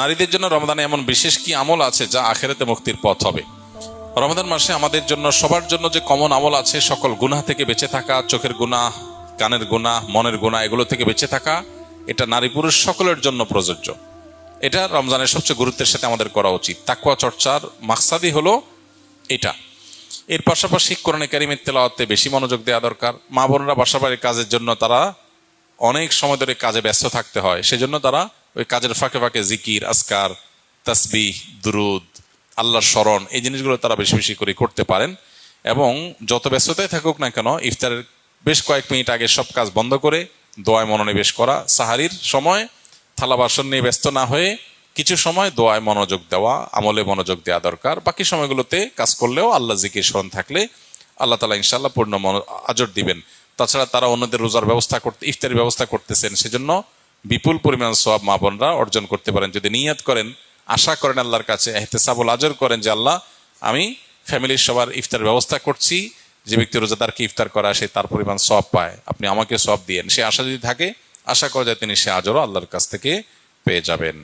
নারীদের জন্য রমজানে এমন বিশেষ কি আমল আছে যা আখিরাতে মুক্তির পথ হবে? রমজান মাসে আমাদের জন্য, সবার জন্য যে কমন আমল আছে, সকল গুনাহ থেকে বেঁচে থাকা, চোখের গুনাহ, কানের গুনাহ, মনের গুনাহ, এগুলো থেকে বেঁচে থাকা, এটা নারী পুরুষ সকলের জন্য প্রযোজ্য। এটা রমজানের সবচেয়ে গুরুত্বের সাথে আমাদের করা উচিত। তাকওয়া চর্চার মাকসাদই হলো এটা। এর পাশাপাশি কোরআনে কারিমের তেলাওয়াতে বেশি মনোযোগ দেওয়া দরকার। মা বোনরা বাসা বাড়ির কাজের জন্য তারা অনেক সময় ধরে কাজে ব্যস্ত থাকতে হয়, সেজন্য তারা ওই কাজের ফাঁকে ফাঁকে জিকির, আজকার, তাসবিহ, দুরুদ, আল্লাহর স্মরণ, এই জিনিসগুলো তারা বেশি বেশি করে করতে পারেন। এবং যত ব্যস্ততায় থাকুক না কেন, ইফতারের বেশ কয়েক মিনিট আগে সব কাজ বন্ধ করে দোয়ায় মনোনিবেশ করা, সাহারির সময় থালা বাসন নিয়ে ব্যস্ত না হয়ে কিছু সময় দোয়ায় মনোযোগ দেওয়া, আমলে মনোযোগ দেওয়া দরকার। বাকি সময়গুলোতে কাজ করলেও আল্লাহ জিকির স্মরণ থাকলে আল্লাহ তাআলা ইনশাআল্লাহ পূর্ণ আজর দিবেন। তাছাড়া তারা অন্যদের রোজার ব্যবস্থা করতে, ইফতারের ব্যবস্থা করতেছেন, সেজন্য বিপুল পরিমাণ সওয়াব মা বোনরা অর্জন করতে পারেন যদি নিয়ত করেন, আশা করেন আল্লাহর কাছে, ইহতিসাবুল আজর করেন যে আল্লাহ, আমি ফ্যামিলির সবার ইফতার ব্যবস্থা করছি, যে ব্যক্তি রোজাদারকে ইফতার করা সে তার পরিমাণ সওয়াব পায়, আপনি আমাকে সওয়াব দিয়েন, সে আশা যদি থাকে, আশা করা যায় তিনি সে আজরও আল্লাহর কাছ থেকে পেয়ে যাবেন।